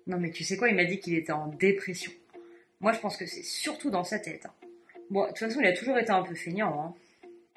Non mais tu sais quoi, il m'a dit qu'il était en dépression. Moi je pense que c'est surtout dans sa tête, hein. Bon, de toute façon il a toujours été un peu feignant, hein.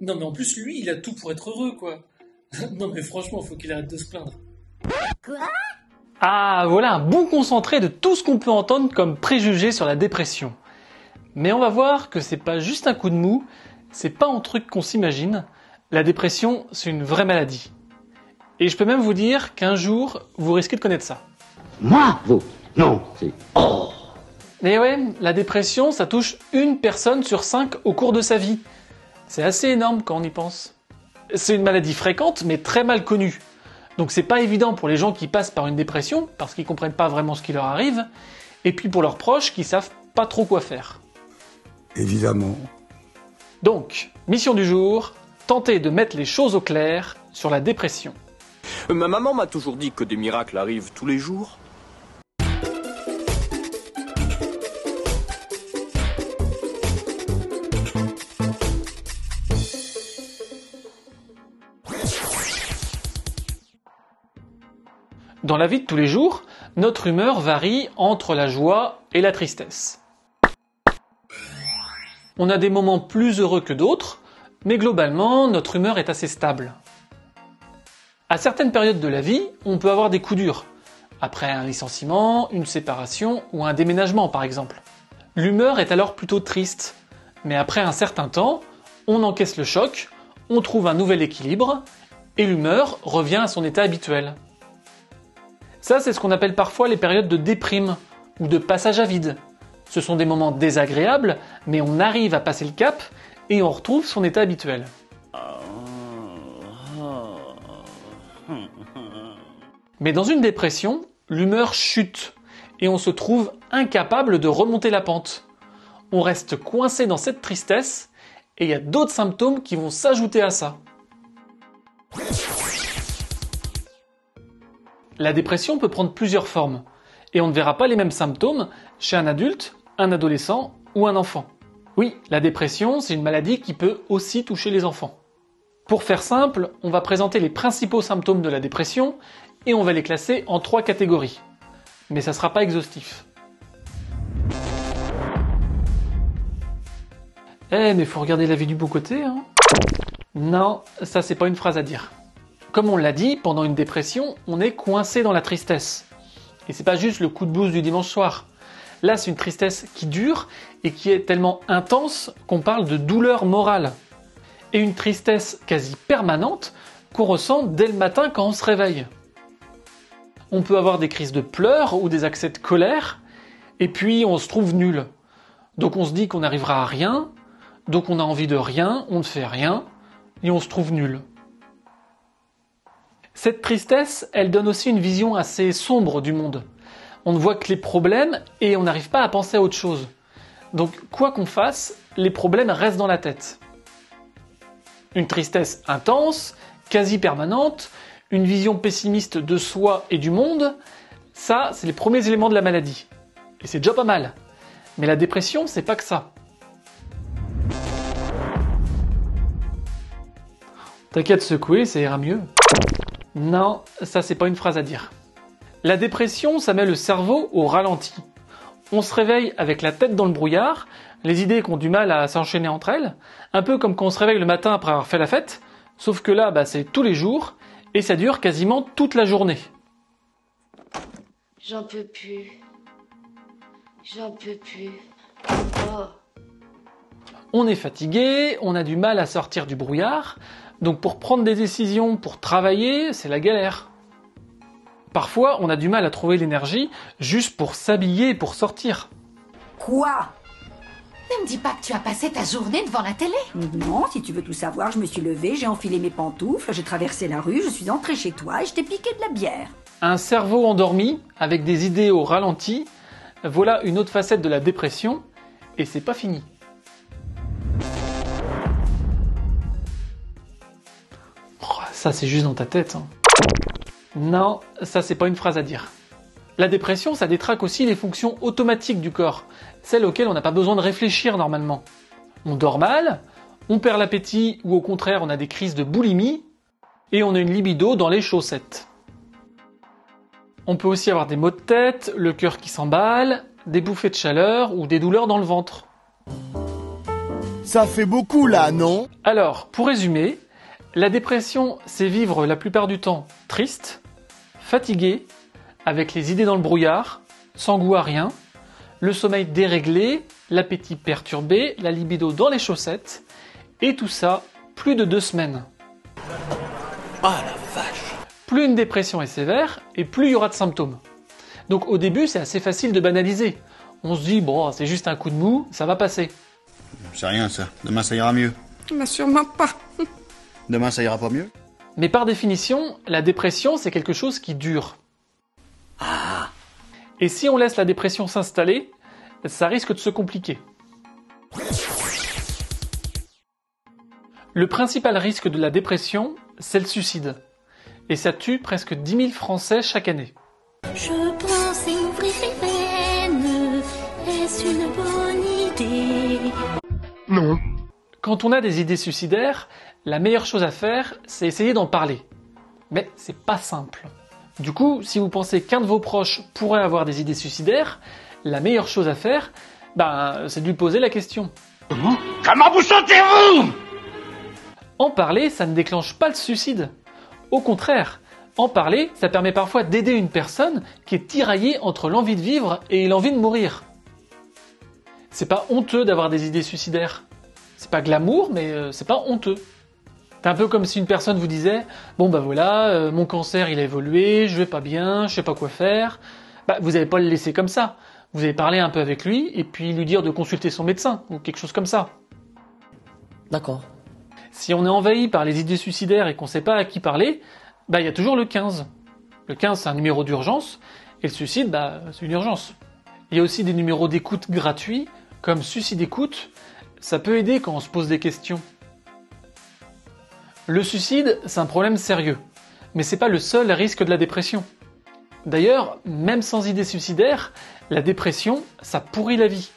Non mais en plus lui, il a tout pour être heureux quoi. Non mais franchement, faut qu'il arrête de se plaindre. Ah, voilà un bon concentré de tout ce qu'on peut entendre comme préjugés sur la dépression. Mais on va voir que c'est pas juste un coup de mou, c'est pas un truc qu'on s'imagine. La dépression, c'est une vraie maladie. Et je peux même vous dire qu'un jour, vous risquez de connaître ça. Moi, vous? Non, c'est... Et ouais, la dépression, ça touche une personne sur 5 au cours de sa vie. C'est assez énorme quand on y pense. C'est une maladie fréquente, mais très mal connue. Donc c'est pas évident pour les gens qui passent par une dépression, parce qu'ils comprennent pas vraiment ce qui leur arrive, et puis pour leurs proches qui savent pas trop quoi faire. Évidemment. Donc, mission du jour, tenter de mettre les choses au clair sur la dépression. Ma maman m'a toujours dit que des miracles arrivent tous les jours. Dans la vie de tous les jours, notre humeur varie entre la joie et la tristesse. On a des moments plus heureux que d'autres, mais globalement, notre humeur est assez stable. À certaines périodes de la vie, on peut avoir des coups durs, après un licenciement, une séparation ou un déménagement par exemple. L'humeur est alors plutôt triste, mais après un certain temps, on encaisse le choc, on trouve un nouvel équilibre, et l'humeur revient à son état habituel. Ça, c'est ce qu'on appelle parfois les périodes de déprime ou de passage à vide. Ce sont des moments désagréables, mais on arrive à passer le cap et on retrouve son état habituel. Mais dans une dépression, l'humeur chute et on se trouve incapable de remonter la pente. On reste coincé dans cette tristesse et il y a d'autres symptômes qui vont s'ajouter à ça. La dépression peut prendre plusieurs formes, et on ne verra pas les mêmes symptômes chez un adulte, un adolescent ou un enfant. Oui, la dépression, c'est une maladie qui peut aussi toucher les enfants. Pour faire simple, on va présenter les principaux symptômes de la dépression, et on va les classer en 3 catégories. Mais ça ne sera pas exhaustif. Mais faut regarder la vie du beau côté, hein. Non, ça c'est pas une phrase à dire. Comme on l'a dit, pendant une dépression, on est coincé dans la tristesse. Et c'est pas juste le coup de blues du dimanche soir. Là, c'est une tristesse qui dure et qui est tellement intense qu'on parle de douleur morale. Et une tristesse quasi permanente qu'on ressent dès le matin quand on se réveille. On peut avoir des crises de pleurs ou des accès de colère, et puis on se trouve nul. Donc on se dit qu'on n'arrivera à rien, donc on a envie de rien, on ne fait rien, et on se trouve nul. Cette tristesse, elle donne aussi une vision assez sombre du monde. On ne voit que les problèmes et on n'arrive pas à penser à autre chose. Donc quoi qu'on fasse, les problèmes restent dans la tête. Une tristesse intense, quasi permanente, une vision pessimiste de soi et du monde, ça, c'est les premiers éléments de la maladie. Et c'est déjà pas mal. Mais la dépression, c'est pas que ça. T'as qu'à te secouer, ça ira mieux. Non, ça c'est pas une phrase à dire. La dépression, ça met le cerveau au ralenti. On se réveille avec la tête dans le brouillard, les idées qui ont du mal à s'enchaîner entre elles, un peu comme quand on se réveille le matin après avoir fait la fête, sauf que là, c'est tous les jours, et ça dure quasiment toute la journée. J'en peux plus. J'en peux plus. Oh. On est fatigué, on a du mal à sortir du brouillard, donc pour prendre des décisions, pour travailler, c'est la galère. Parfois, on a du mal à trouver l'énergie juste pour s'habiller et pour sortir. Quoi? Ne me dis pas que tu as passé ta journée devant la télé. Non, si tu veux tout savoir, je me suis levée, j'ai enfilé mes pantoufles, j'ai traversé la rue, je suis entrée chez toi et je t'ai piqué de la bière. Un cerveau endormi, avec des idées au ralenti, voilà une autre facette de la dépression, et c'est pas fini. Oh, ça c'est juste dans ta tête, hein. Non, ça c'est pas une phrase à dire. La dépression, ça détraque aussi les fonctions automatiques du corps, celles auxquelles on n'a pas besoin de réfléchir normalement. On dort mal, on perd l'appétit ou au contraire on a des crises de boulimie, et on a une libido dans les chaussettes. On peut aussi avoir des maux de tête, le cœur qui s'emballe, des bouffées de chaleur ou des douleurs dans le ventre. Ça fait beaucoup là, non? Alors, pour résumer, la dépression, c'est vivre la plupart du temps triste, fatigué, avec les idées dans le brouillard, sans goût à rien, le sommeil déréglé, l'appétit perturbé, la libido dans les chaussettes, et tout ça, plus de 2 semaines. Ah la vache! Plus une dépression est sévère, et plus il y aura de symptômes. Donc au début, c'est assez facile de banaliser. On se dit, bon, c'est juste un coup de mou, ça va passer. C'est rien ça, demain ça ira mieux. Mais sûrement pas. Demain ça ira pas mieux? Mais par définition, la dépression, c'est quelque chose qui dure. Ah! Et si on laisse la dépression s'installer, ça risque de se compliquer. Le principal risque de la dépression, c'est le suicide. Et ça tue presque 10 000 Français chaque année. Je pensais ouvrir les veines, est-ce une bonne idée? Non. Quand on a des idées suicidaires, la meilleure chose à faire, c'est essayer d'en parler. Mais c'est pas simple. Du coup, si vous pensez qu'un de vos proches pourrait avoir des idées suicidaires, la meilleure chose à faire, c'est de lui poser la question. Comment vous sentez-vous? En parler, ça ne déclenche pas le suicide. Au contraire, en parler, ça permet parfois d'aider une personne qui est tiraillée entre l'envie de vivre et l'envie de mourir. C'est pas honteux d'avoir des idées suicidaires. C'est pas glamour, mais c'est pas honteux. C'est un peu comme si une personne vous disait « Bon voilà, mon cancer il a évolué, je vais pas bien, je sais pas quoi faire ». Vous n'allez pas le laisser comme ça. Vous allez parler un peu avec lui et puis lui dire de consulter son médecin ou quelque chose comme ça. D'accord. Si on est envahi par les idées suicidaires et qu'on sait pas à qui parler, il y a toujours le 15. Le 15 c'est un numéro d'urgence et le suicide c'est une urgence. Il y a aussi des numéros d'écoute gratuits comme Suicide Écoute. Ça peut aider quand on se pose des questions. Le suicide, c'est un problème sérieux, mais c'est pas le seul risque de la dépression. D'ailleurs, même sans idée suicidaire, la dépression, ça pourrit la vie.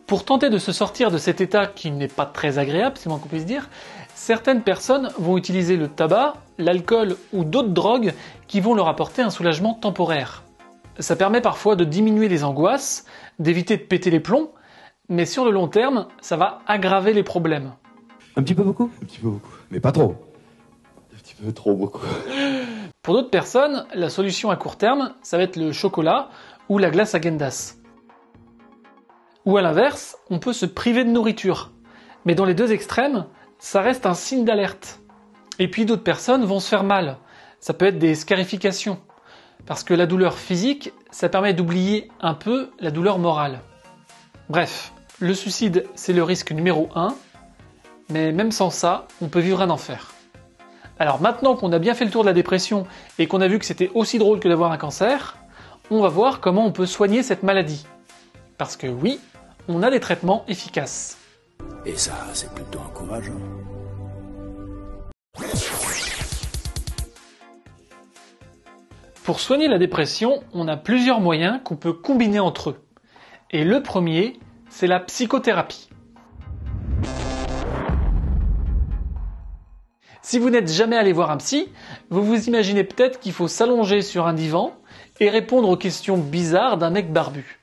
Pour tenter de se sortir de cet état qui n'est pas très agréable, c'est moins qu'on puisse dire, certaines personnes vont utiliser le tabac, l'alcool ou d'autres drogues qui vont leur apporter un soulagement temporaire. Ça permet parfois de diminuer les angoisses, d'éviter de péter les plombs, mais sur le long terme, ça va aggraver les problèmes. Un petit peu beaucoup? Un petit peu beaucoup, mais pas trop. Un petit peu trop beaucoup. Pour d'autres personnes, la solution à court terme, ça va être le chocolat ou la glace Häagen-Dazs. Ou à l'inverse, on peut se priver de nourriture. Mais dans les deux extrêmes, ça reste un signe d'alerte. Et puis d'autres personnes vont se faire mal. Ça peut être des scarifications. Parce que la douleur physique, ça permet d'oublier un peu la douleur morale. Bref, le suicide, c'est le risque numéro 1. Mais même sans ça, on peut vivre un enfer. Alors maintenant qu'on a bien fait le tour de la dépression et qu'on a vu que c'était aussi drôle que d'avoir un cancer, on va voir comment on peut soigner cette maladie. Parce que oui, on a des traitements efficaces. Et ça, c'est plutôt encourageant. Pour soigner la dépression, on a plusieurs moyens qu'on peut combiner entre eux. Et le premier, c'est la psychothérapie. Si vous n'êtes jamais allé voir un psy, vous vous imaginez peut-être qu'il faut s'allonger sur un divan et répondre aux questions bizarres d'un mec barbu.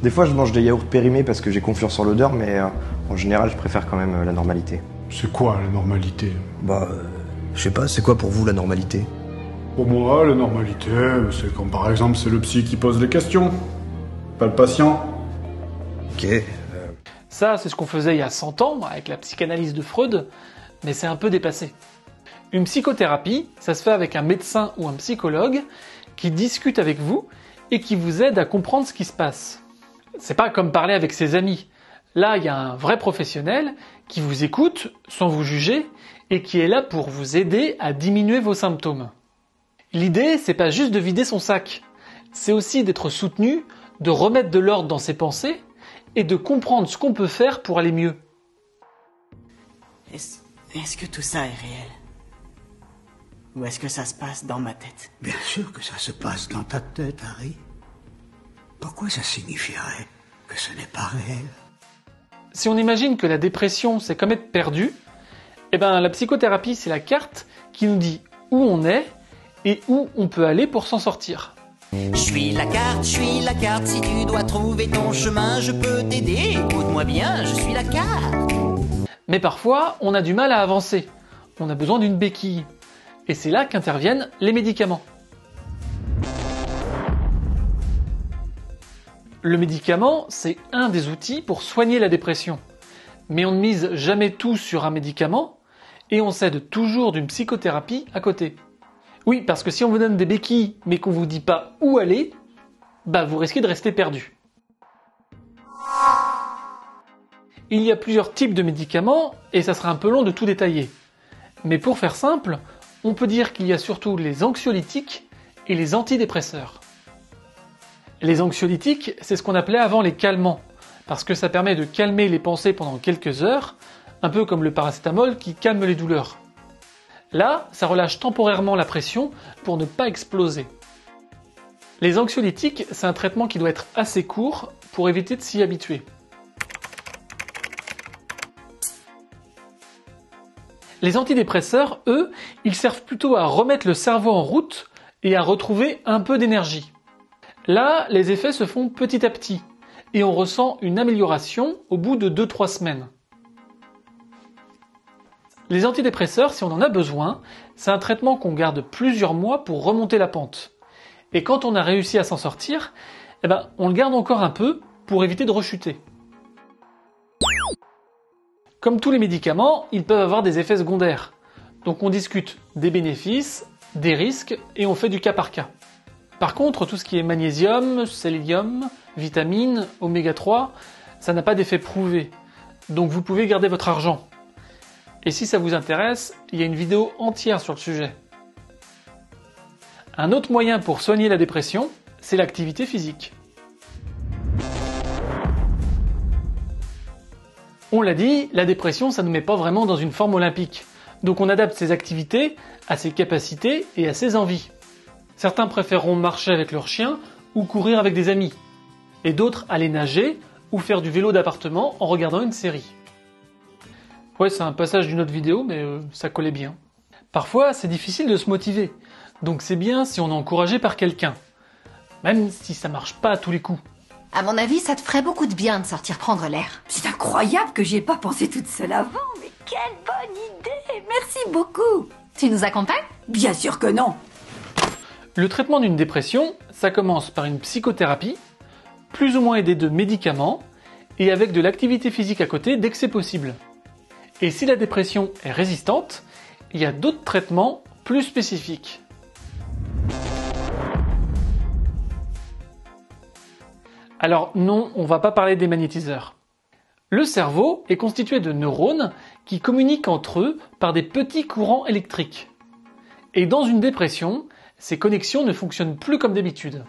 Des fois, je mange des yaourts périmés parce que j'ai confiance en l'odeur, mais en général, je préfère quand même la normalité. C'est quoi la normalité? Je sais pas, c'est quoi pour vous la normalité? Pour moi, la normalité, c'est quand par exemple c'est le psy qui pose les questions, pas le patient. Ok. Ça, c'est ce qu'on faisait il y a 100 ans avec la psychanalyse de Freud, mais c'est un peu dépassé. Une psychothérapie, ça se fait avec un médecin ou un psychologue qui discute avec vous et qui vous aide à comprendre ce qui se passe. C'est pas comme parler avec ses amis. Là, il y a un vrai professionnel qui vous écoute sans vous juger et qui est là pour vous aider à diminuer vos symptômes. L'idée, c'est pas juste de vider son sac, c'est aussi d'être soutenu, de remettre de l'ordre dans ses pensées et de comprendre ce qu'on peut faire pour aller mieux. Est-ce que tout ça est réel? Ou est-ce que ça se passe dans ma tête? Bien sûr que ça se passe dans ta tête, Harry. Pourquoi ça signifierait que ce n'est pas réel? Si on imagine que la dépression, c'est comme être perdu, la psychothérapie, c'est la carte qui nous dit où on est et où on peut aller pour s'en sortir. Je suis la carte, si tu dois trouver ton chemin, je peux t'aider, écoute-moi bien, je suis la carte. Mais parfois, on a du mal à avancer, on a besoin d'une béquille, et c'est là qu'interviennent les médicaments. Le médicament, c'est un des outils pour soigner la dépression, mais on ne mise jamais tout sur un médicament, et on s'aide toujours d'une psychothérapie à côté. Oui, parce que si on vous donne des béquilles, mais qu'on vous dit pas où aller, bah vous risquez de rester perdu. Il y a plusieurs types de médicaments, et ça sera un peu long de tout détailler. Mais pour faire simple, on peut dire qu'il y a surtout les anxiolytiques et les antidépresseurs. Les anxiolytiques, c'est ce qu'on appelait avant les calmants, parce que ça permet de calmer les pensées pendant quelques heures, un peu comme le paracétamol qui calme les douleurs. Là, ça relâche temporairement la pression pour ne pas exploser. Les anxiolytiques, c'est un traitement qui doit être assez court pour éviter de s'y habituer. Les antidépresseurs, eux, ils servent plutôt à remettre le cerveau en route et à retrouver un peu d'énergie. Là, les effets se font petit à petit et on ressent une amélioration au bout de 2-3 semaines. Les antidépresseurs, si on en a besoin, c'est un traitement qu'on garde plusieurs mois pour remonter la pente. Et quand on a réussi à s'en sortir, on le garde encore un peu pour éviter de rechuter. Comme tous les médicaments, ils peuvent avoir des effets secondaires. Donc on discute des bénéfices, des risques et on fait du cas par cas. Par contre, tout ce qui est magnésium, sélénium, vitamines, oméga 3, ça n'a pas d'effet prouvé. Donc vous pouvez garder votre argent. Et si ça vous intéresse, il y a une vidéo entière sur le sujet. Un autre moyen pour soigner la dépression, c'est l'activité physique. On l'a dit, la dépression, ça ne nous met pas vraiment dans une forme olympique. Donc on adapte ses activités à ses capacités et à ses envies. Certains préféreront marcher avec leur chien ou courir avec des amis. Et d'autres aller nager ou faire du vélo d'appartement en regardant une série. Ouais, c'est un passage d'une autre vidéo, mais ça collait bien. Parfois, c'est difficile de se motiver, donc c'est bien si on est encouragé par quelqu'un, même si ça marche pas à tous les coups. À mon avis, ça te ferait beaucoup de bien de sortir prendre l'air. C'est incroyable que j'y ai pas pensé toute seule avant, mais quelle bonne idée! Merci beaucoup! Tu nous accompagnes? Bien sûr que non! Le traitement d'une dépression, ça commence par une psychothérapie, plus ou moins aidée de médicaments, et avec de l'activité physique à côté dès que c'est possible. Et si la dépression est résistante, il y a d'autres traitements plus spécifiques. Alors non, on va pas parler des magnétiseurs. Le cerveau est constitué de neurones qui communiquent entre eux par des petits courants électriques. Et dans une dépression, ces connexions ne fonctionnent plus comme d'habitude.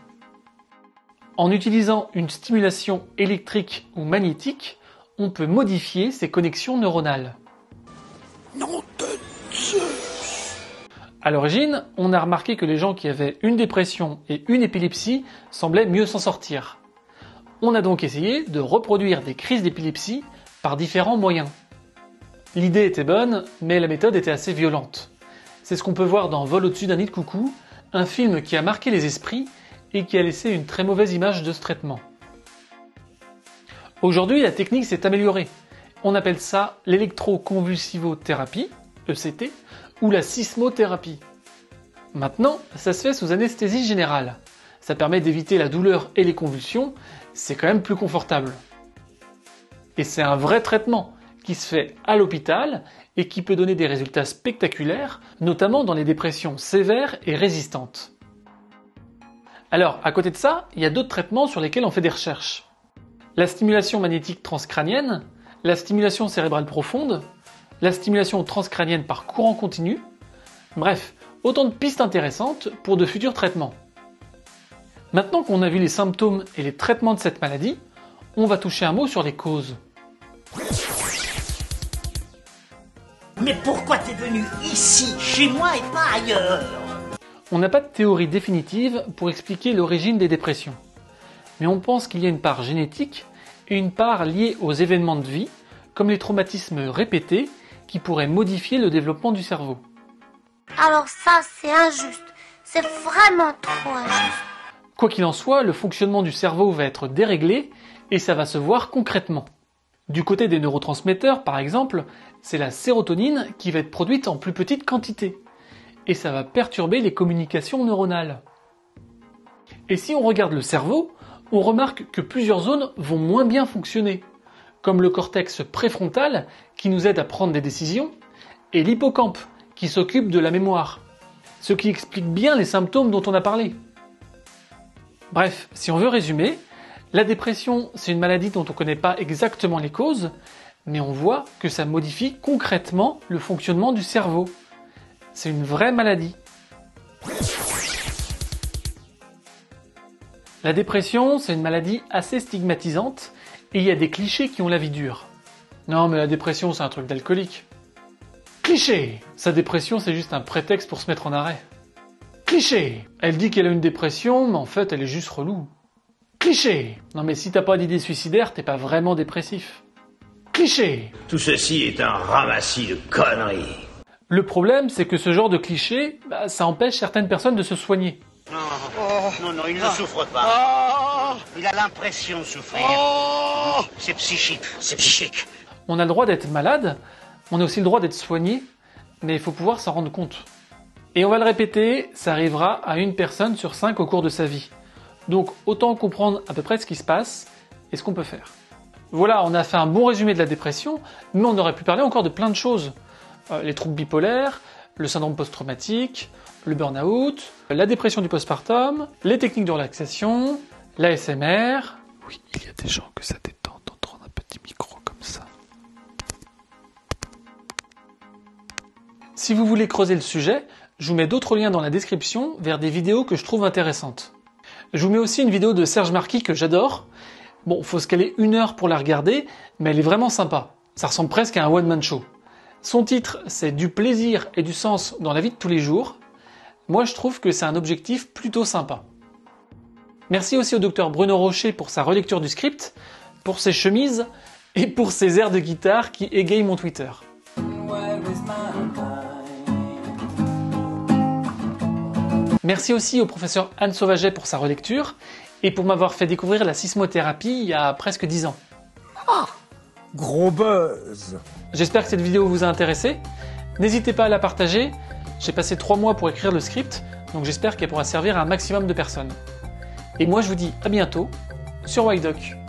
En utilisant une stimulation électrique ou magnétique, on peut modifier ces connexions neuronales. Nom de Zeus! À l'origine, on a remarqué que les gens qui avaient une dépression et une épilepsie semblaient mieux s'en sortir. On a donc essayé de reproduire des crises d'épilepsie par différents moyens. L'idée était bonne, mais la méthode était assez violente. C'est ce qu'on peut voir dans Vol au-dessus d'un nid de coucou, un film qui a marqué les esprits et qui a laissé une très mauvaise image de ce traitement. Aujourd'hui, la technique s'est améliorée. On appelle ça l'électroconvulsivothérapie, ECT, ou la sismothérapie. Maintenant, ça se fait sous anesthésie générale. Ça permet d'éviter la douleur et les convulsions, c'est quand même plus confortable. Et c'est un vrai traitement qui se fait à l'hôpital et qui peut donner des résultats spectaculaires, notamment dans les dépressions sévères et résistantes. Alors, à côté de ça, il y a d'autres traitements sur lesquels on fait des recherches. La stimulation magnétique transcrânienne, la stimulation cérébrale profonde, la stimulation transcrânienne par courant continu, bref, autant de pistes intéressantes pour de futurs traitements. Maintenant qu'on a vu les symptômes et les traitements de cette maladie, on va toucher un mot sur les causes. Mais pourquoi t'es venu ici, chez moi et pas ailleurs? On n'a pas de théorie définitive pour expliquer l'origine des dépressions. Mais on pense qu'il y a une part génétique et une part liée aux événements de vie, comme les traumatismes répétés, qui pourraient modifier le développement du cerveau. Alors ça, c'est injuste. C'est vraiment trop injuste. Quoi qu'il en soit, le fonctionnement du cerveau va être déréglé et ça va se voir concrètement. Du côté des neurotransmetteurs, par exemple, c'est la sérotonine qui va être produite en plus petite quantité. Et ça va perturber les communications neuronales. Et si on regarde le cerveau, on remarque que plusieurs zones vont moins bien fonctionner, comme le cortex préfrontal qui nous aide à prendre des décisions, et l'hippocampe qui s'occupe de la mémoire, ce qui explique bien les symptômes dont on a parlé. Bref, si on veut résumer, la dépression c'est une maladie dont on ne connaît pas exactement les causes, mais on voit que ça modifie concrètement le fonctionnement du cerveau. C'est une vraie maladie. La dépression, c'est une maladie assez stigmatisante et il y a des clichés qui ont la vie dure. Non mais la dépression c'est un truc d'alcoolique. Cliché! Sa dépression c'est juste un prétexte pour se mettre en arrêt. Cliché! Elle dit qu'elle a une dépression mais en fait elle est juste relou. Cliché! Non mais si t'as pas d'idée suicidaire, t'es pas vraiment dépressif. Cliché! Tout ceci est un ramassis de conneries. Le problème c'est que ce genre de cliché, ça empêche certaines personnes de se soigner. Non, il ne souffre pas. Il a l'impression de souffrir. C'est psychique, c'est psychique. On a le droit d'être malade, on a aussi le droit d'être soigné, mais il faut pouvoir s'en rendre compte. Et on va le répéter, ça arrivera à 1 personne sur 5 au cours de sa vie. Donc autant comprendre à peu près ce qui se passe et ce qu'on peut faire. Voilà, on a fait un bon résumé de la dépression, mais on aurait pu parler encore de plein de choses. Les troubles bipolaires, le syndrome post-traumatique, le burn-out, la dépression du postpartum, les techniques de relaxation, l'ASMR. Oui, il y a des gens que ça détend d'entendre un petit micro comme ça. Si vous voulez creuser le sujet, je vous mets d'autres liens dans la description vers des vidéos que je trouve intéressantes. Je vous mets aussi une vidéo de Serge Marquis que j'adore. Bon, faut se caler 1 heure pour la regarder, mais elle est vraiment sympa. Ça ressemble presque à un one-man show. Son titre, c'est Du plaisir et du sens dans la vie de tous les jours. Moi, je trouve que c'est un objectif plutôt sympa. Merci aussi au docteur Bruno Rocher pour sa relecture du script, pour ses chemises et pour ses airs de guitare qui égayent mon Twitter. Merci aussi au professeur Anne Sauvaget pour sa relecture et pour m'avoir fait découvrir la sismothérapie il y a presque 10 ans. Oh, gros buzz! J'espère que cette vidéo vous a intéressé. N'hésitez pas à la partager. J'ai passé 3 mois pour écrire le script, donc j'espère qu'elle pourra servir à un maximum de personnes. Et moi je vous dis à bientôt sur WhyDoc.